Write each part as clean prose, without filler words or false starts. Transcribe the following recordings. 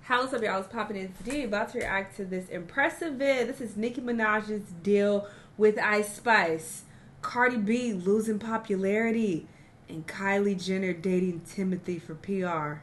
What's up, y'all? It's popping in today. About to react to this impressive vid. This is Nicki Minaj's deal with Ice Spice. Cardi B losing popularity. And Kylie Jenner dating Timothee for PR.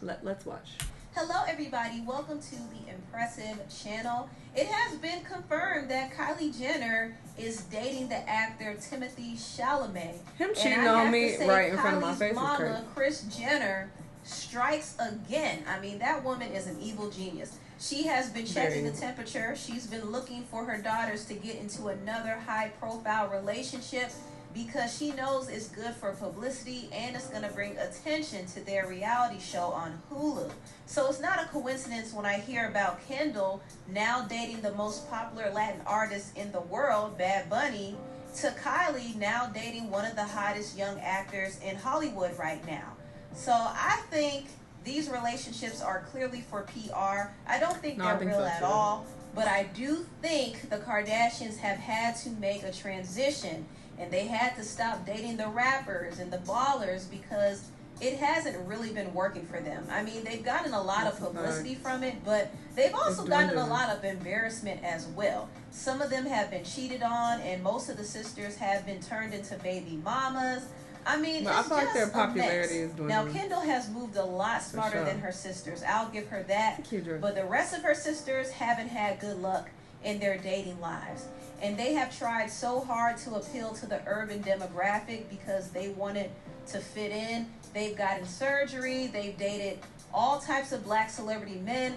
Let's watch. Hello everybody, welcome to the impressive channel. It has been confirmed that Kylie Jenner is dating the actor Timothee Chalamet. Him cheating on me right in front of my face is crazy. Mama, Kris Jenner, strikes again. I mean, that woman is an evil genius. She has been checking the temperature. She's been looking for her daughters to get into another high-profile relationship because she knows it's good for publicity and it's going to bring attention to their reality show on Hulu. So it's not a coincidence when I hear about Kendall now dating the most popular Latin artist in the world, Bad Bunny, to Kylie now dating one of the hottest young actors in Hollywood right now. So I think these relationships are clearly for PR. I don't think they're real at all, but I do think the Kardashians have had to make a transition. And they had to stop dating the rappers and the ballers because it hasn't really been working for them. I mean, they've gotten a lot of publicity from it, but they've also gotten a lot of embarrassment as well. Some of them have been cheated on, and most of the sisters have been turned into baby mamas. I mean, it's just their popularity is doing. Now, Kendall has moved a lot smarter than her sisters. I'll give her that. But the rest of her sisters haven't had good luck in their dating lives. And they have tried so hard to appeal to the urban demographic because they wanted to fit in. They've gotten surgery. They've dated all types of black celebrity men.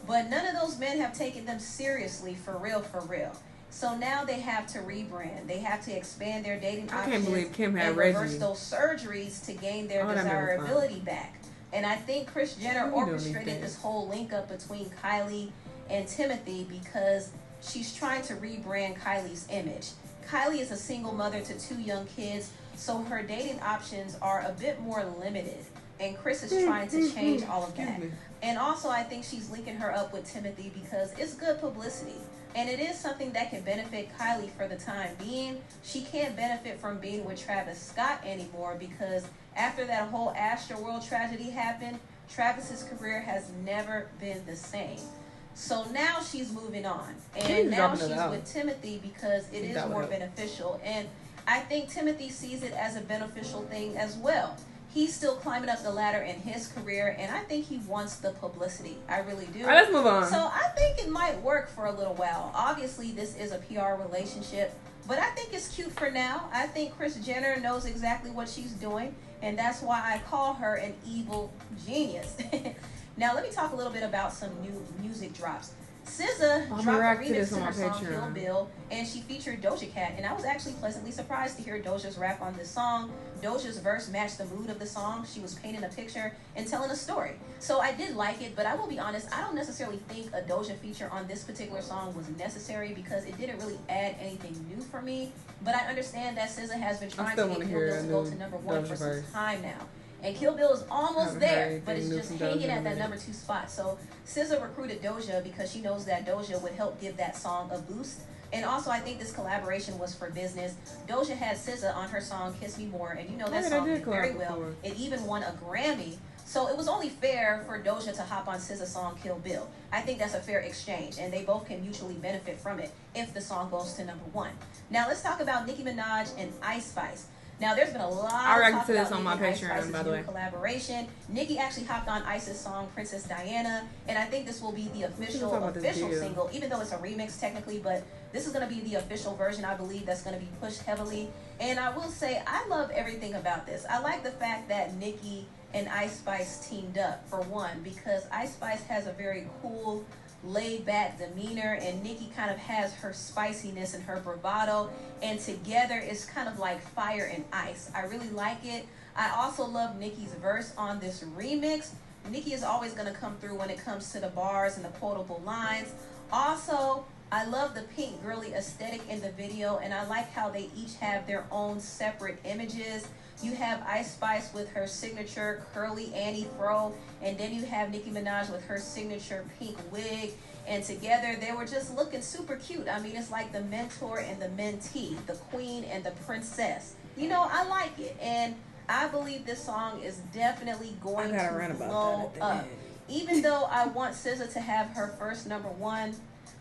But none of those men have taken them seriously for real, for real. So now they have to rebrand. They have to expand their dating options. I can't believe Kim had reverse those surgeries to gain their desirability back. And I think Kris Jenner orchestrated this whole link up between Kylie and Timothee because she's trying to rebrand Kylie's image. Kylie is a single mother to 2 young kids, so her dating options are a bit more limited. And Kris is trying to change all of that. And also, I think she's linking her up with Timothee because it's good publicity. And it is something that can benefit Kylie for the time being. She can't benefit from being with Travis Scott anymore because after that whole Astroworld tragedy happened, Travis's career has never been the same. So now she's moving on. And now she's with Timothee because it is more beneficial. And I think Timothee sees it as a beneficial thing as well. He's still climbing up the ladder in his career, and I think he wants the publicity. I really do. All right, let's move on. So I think it might work for a little while. Obviously, this is a PR relationship, but I think it's cute for now. I think Kris Jenner knows exactly what she's doing, and that's why I call her an evil genius. Now, let me talk a little bit about some new music drops. SZA dropped a remix to her song Kill Bill, and she featured Doja Cat, and I was actually pleasantly surprised to hear Doja's rap on this song. Doja's verse matched the mood of the song. She was painting a picture and telling a story. So I did like it, but I will be honest, I don't necessarily think a Doja feature on this particular song was necessary because it didn't really add anything new for me. But I understand that SZA has been trying to get Kill Bill to go to #1 for some time now. And Kill Bill is almost there, but it's just hanging at that #2 spot. So SZA recruited Doja because she knows that Doja would help give that song a boost. And also, I think this collaboration was for business. Doja had SZA on her song Kiss Me More, and you know that song did very well. It even won a Grammy. So it was only fair for Doja to hop on SZA's song Kill Bill. I think that's a fair exchange, and they both can mutually benefit from it if the song goes to #1. Now let's talk about Nicki Minaj and Ice Spice. Now, there's been a lot of talk about on my Patreon, by the way. Collaboration. Nicki actually hopped on Ice's song Princess Diana, and I think this will be the official single, even though it's a remix technically, but this is going to be the official version, I believe, that's going to be pushed heavily. And I will say, I love everything about this. I like the fact that Nicki and Ice Spice teamed up, for one, because Ice Spice has a very cool, laid-back demeanor, and Nicki kind of has her spiciness and her bravado, and together it's kind of like fire and ice. I really like it. I also love Nicki's verse on this remix. Nicki is always going to come through when it comes to the bars and the quotable lines. Also, I love the pink girly aesthetic in the video, and I like how they each have their own separate images. You have Ice Spice with her signature curly Annie fro, and then you have Nicki Minaj with her signature pink wig, and together they were just looking super cute. I mean, it's like the mentor and the mentee, the queen and the princess. You know, I like it, and I believe this song is definitely going I gotta to rant about blow that at the up. end. Even though I want SZA to have her first number one,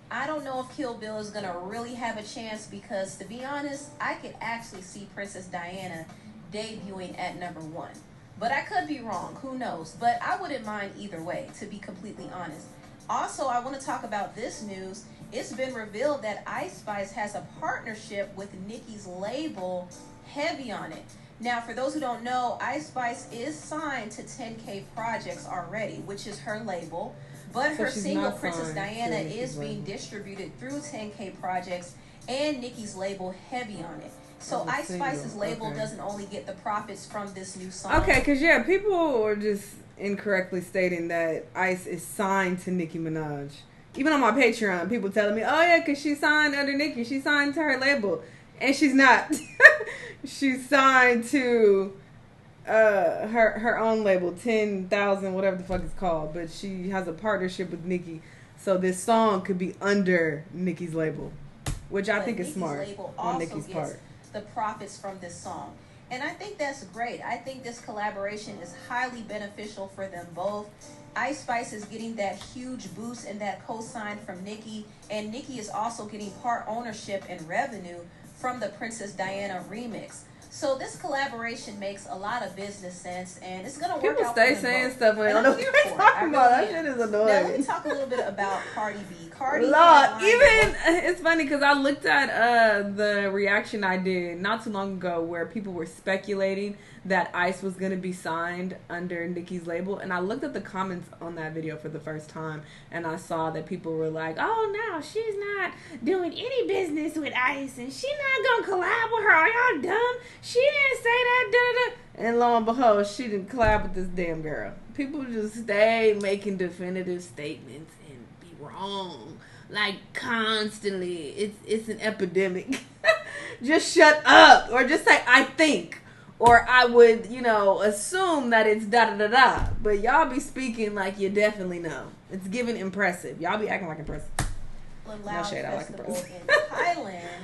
I don't know if Kill Bill is gonna really have a chance because, to be honest, I could actually see Princess Diana debuting at number one. But I could be wrong. Who knows? But I wouldn't mind either way, to be completely honest. Also, I want to talk about this news. It's been revealed that Ice Spice has a partnership with Nicki's label, Heavy on It. Now, for those who don't know, Ice Spice is signed to 10K Projects already, which is her label. But So her she's single not Princess signed Diana to Nicki's is being label. distributed through 10K Projects and Nicki's label, Heavy on It. So As a Ice single, Spice's label okay. doesn't only get the profits from this new song. Okay, because yeah, people are just incorrectly stating that Ice is signed to Nicki Minaj. Even on my Patreon, people telling me, oh yeah, because she signed under Nicki. She signed to her label. And she's not. She's signed to her own label, 10,000, whatever the fuck it's called. But she has a partnership with Nicki. So this song could be under Nicki's label. Which I think is smart Label on also Nicki's gets part. the profits from this song. And I think that's great. I think this collaboration is highly beneficial for them both. Ice Spice is getting that huge boost and that co-sign from Nicki, and Nicki is also getting part ownership and revenue from the Princess Diana remix. So this collaboration makes a lot of business sense, and it's gonna work People out stay for them saying both. stuff like, I And don't I'm know here what for you're it. I talking really about. That am. shit is Now let me annoying. talk a little bit about Cardi B. Cardi Lord, headlined even it's funny because I looked at the reaction I did not too long ago where people were speculating that Ice was going to be signed under Nicki's label, and I looked at the comments on that video for the first time, and I saw that people were like, "Oh no, she's not doing any business with Ice, and she's not gonna collab with her. Are y'all dumb? She didn't say that." Da, da. And lo and behold, she didn't collab with this damn girl. People just stay making definitive statements and be wrong, like constantly. It's an epidemic. Just shut up, or just say I think, or I would, assume that it's da da da da. But y'all be speaking like you definitely know. It's giving impressive. Y'all be acting like impressive. Loud shade, I like festival impressive. in Thailand.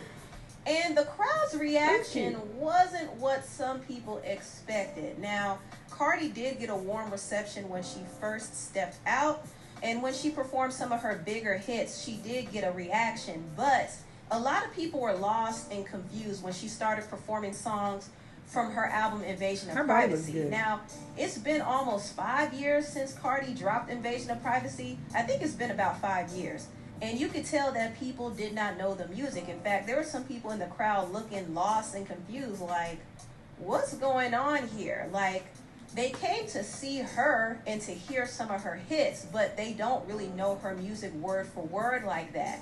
And the crowd's reaction wasn't what some people expected. Now, Cardi did get a warm reception when she first stepped out. And when she performed some of her bigger hits, she did get a reaction. But a lot of people were lost and confused when she started performing songs from her album Invasion of Her body was Privacy. good. Now, it's been almost 5 years since Cardi dropped Invasion of Privacy. I think it's been about 5 years. And you could tell that people did not know the music. In fact, there were some people in the crowd looking lost and confused, like, what's going on here? Like, they came to see her and to hear some of her hits, but they don't really know her music word for word like that.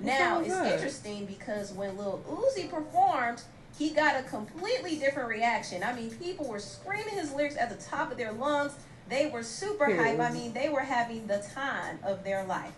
Now, it's interesting because when Lil Uzi performed, he got a completely different reaction. I mean, people were screaming his lyrics at the top of their lungs. They were super hype. I mean, they were having the time of their life.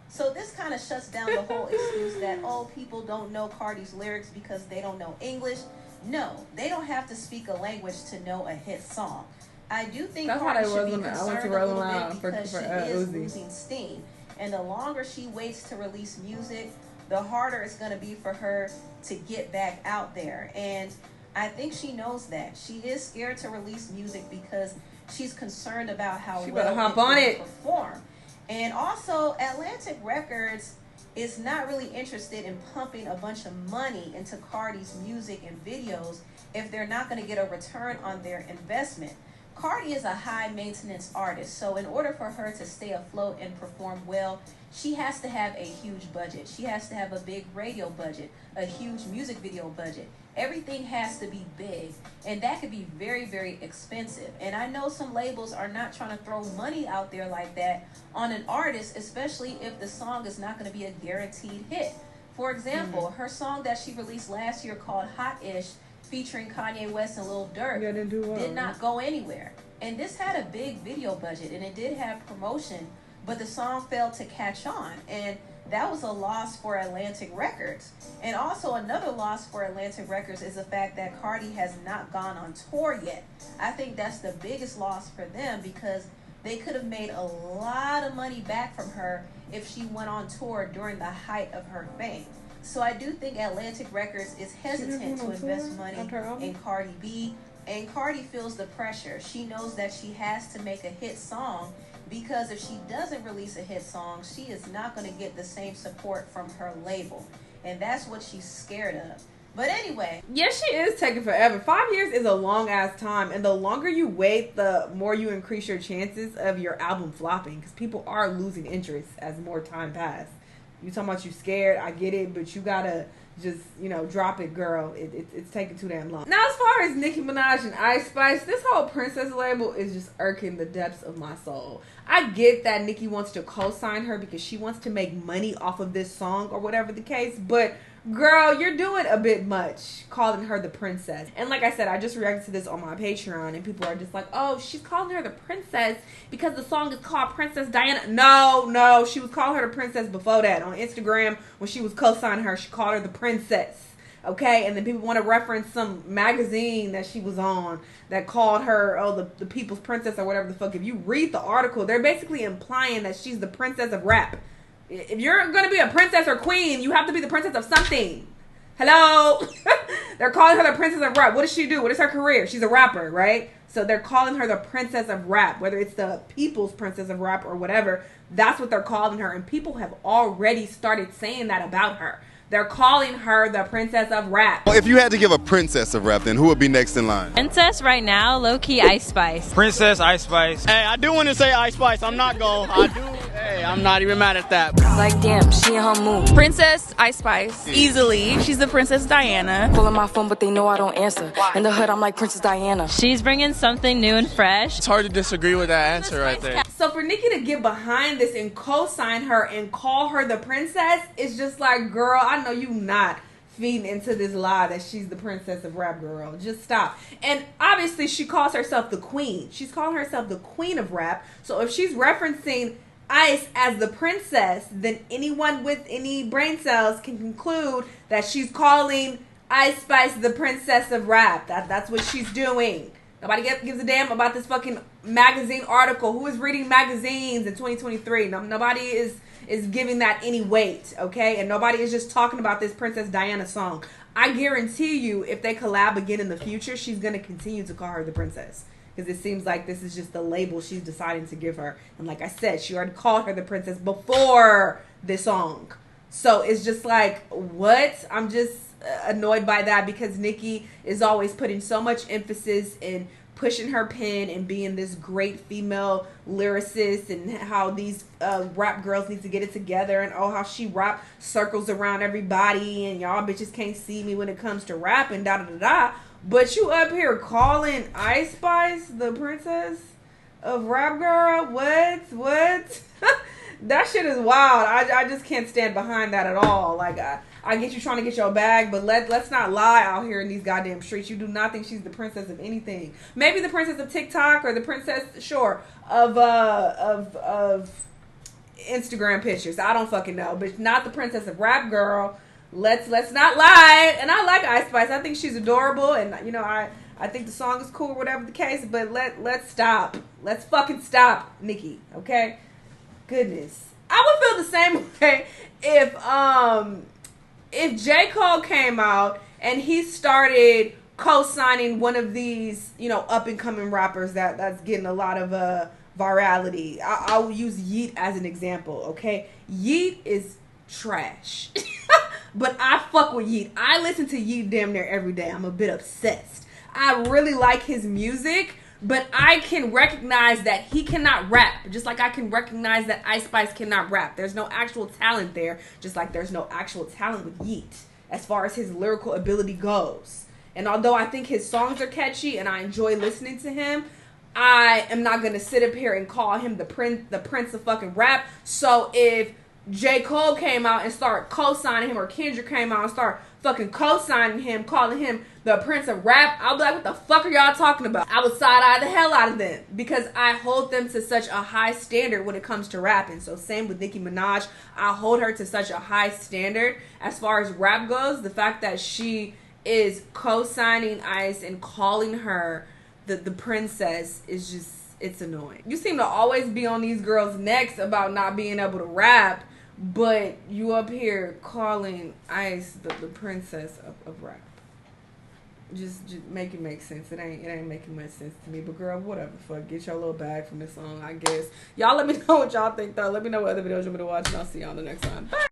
So this kind of shuts down the whole excuse that, oh, people don't know Cardi's lyrics because they don't know English. No, they don't have to speak a language to know a hit song. I do think Cardi should be concerned a little bit because she is losing steam. And the longer she waits to release music, the harder it's going to be for her to get back out there. And I think she knows that. She is scared to release music because she's concerned about how she well hop on it perform. And also, Atlantic Records is not really interested in pumping a bunch of money into Cardi's music and videos if they're not going to get a return on their investment. Cardi is a high maintenance artist, so in order for her to stay afloat and perform well, she has to have a huge budget. She has to have a big radio budget, a huge music video budget. Everything has to be big, and that could be very, very expensive. And I know some labels are not trying to throw money out there like that on an artist, especially if the song is not going to be a guaranteed hit. For example, her song that she released last year called Hot-ish, featuring Kanye West and Lil Durk, did not go anywhere. And this had a big video budget, and it did have promotion, but the song failed to catch on. And that was a loss for Atlantic Records. And also another loss for Atlantic Records is the fact that Cardi has not gone on tour yet. I think that's the biggest loss for them because They could have made a lot of money back from her if she went on tour during the height of her fame. So I do think Atlantic Records is hesitant to invest money in Cardi B, and Cardi feels the pressure. She knows that she has to make a hit song, because if she doesn't release a hit song, she is not going to get the same support from her label. And that's what she's scared of. But anyway. Yeah, she is taking forever. 5 years is a long ass time. And the longer you wait, the more you increase your chances of your album flopping. Because people are losing interest as more time passes. You talking about you scared, I get it. But you gotta just, drop it, girl. It's taking too damn long. Now, as far as Nicki Minaj and Ice Spice, this whole Princess label is just irking the depths of my soul. I get that Nicki wants to co-sign her because she wants to make money off of this song or whatever the case, but girl, you're doing a bit much calling her the princess. And like I said, I just reacted to this on my Patreon, and people are just like, oh, she's calling her the princess because the song is called Princess Diana. No, she was calling her the princess before that. On Instagram, when she was co-signing her, she called her the princess. Okay, and then people want to reference some magazine that she was on that called her, the People's Princess or whatever the fuck. If you read the article, they're basically implying that she's the princess of rap. If you're going to be a princess or queen, you have to be the princess of something. Hello? They're calling her the princess of rap. What does she do? What is her career? She's a rapper, right? So they're calling her the princess of rap, whether it's the People's Princess of Rap or whatever. That's what they're calling her, and people have already started saying that about her. They're calling her the princess of rap. Well, if you had to give a princess of rap, then who would be next in line? Princess right now, low-key Ice Spice. Princess Ice Spice. Hey, I do want to say Ice Spice. I'm not going. Hey, I'm not even mad at that. Like, damn, she in her mood. Princess Ice Spice. Easily. She's the Princess Diana. Pulling my phone, but they know I don't answer. In the hood, I'm like Princess Diana. She's bringing something new and fresh. It's hard to disagree with that answer right there. So for Nicki to get behind this and co-sign her and call her the princess, it's just like, girl, I know you not feeding into this lie that she's the princess of rap, girl. Just stop. And obviously she calls herself the queen. She's calling herself the queen of rap. So if she's referencing Ice as the princess, then anyone with any brain cells can conclude that she's calling Ice Spice the princess of rap. That's what she's doing. Nobody gives a damn about this fucking magazine article. Who is reading magazines in 2023? Nobody is giving that any weight, okay? And nobody is just talking about this Princess Diana song. I guarantee you, if they collab again in the future, she's going to continue to call her the princess. Because it seems like this is just the label she's deciding to give her. And like I said, she already called her the princess before this song. So it's just like, what? I'm just annoyed by that, because Nicki is always putting so much emphasis in pushing her pen and being this great female lyricist, and how these rap girls need to get it together, and how she rap circles around everybody, and y'all bitches can't see me when it comes to rap, and da-da-da-da. But you up here calling Ice Spice the princess of rap, girl? What? That shit is wild. I just can't stand behind that at all. Like, I get you trying to get your bag, but let's not lie out here in these goddamn streets. You do not think she's the princess of anything. Maybe the princess of TikTok, or the princess, sure, of Instagram pictures. I don't fucking know, but not the princess of rap, girl. Let's not lie. And I like Ice Spice. I think she's adorable, and I think the song is cool, whatever the case. But let's stop. Let's fucking stop, Nicki. Okay. Goodness, I would feel the same way if J. Cole came out and he started co-signing one of these, up and coming rappers that's getting a lot of virality. I'll use Yeet as an example. Okay, Yeet is trash, but I fuck with Yeet. I listen to Yeet damn near every day. I'm a bit obsessed. I really like his music. But I can recognize that he cannot rap, just like I can recognize that Ice Spice cannot rap. There's no actual talent there, just like there's no actual talent with Yeet as far as his lyrical ability goes. And although I think his songs are catchy and I enjoy listening to him, I am not going to sit up here and call him the prince of fucking rap. So if J. Cole came out and started co-signing him, or Kendrick came out and started fucking co-signing him, calling him the prince of rap, I'll be like, what the fuck are y'all talking about? I would side-eye the hell out of them, because I hold them to such a high standard when it comes to rapping. So same with Nicki Minaj. I hold her to such a high standard as far as rap goes. The fact that she is co-signing Ice and calling her the princess is just, it's annoying. You seem to always be on these girls' necks about not being able to rap, but you up here calling Ice the princess of rap. Just make it make sense. It ain't making much sense to me. But girl, whatever. Fuck, get your little bag from this song, I guess. Y'all let me know what y'all think though. Let me know what other videos you want me to watch, and I'll see y'all on the next time. Bye.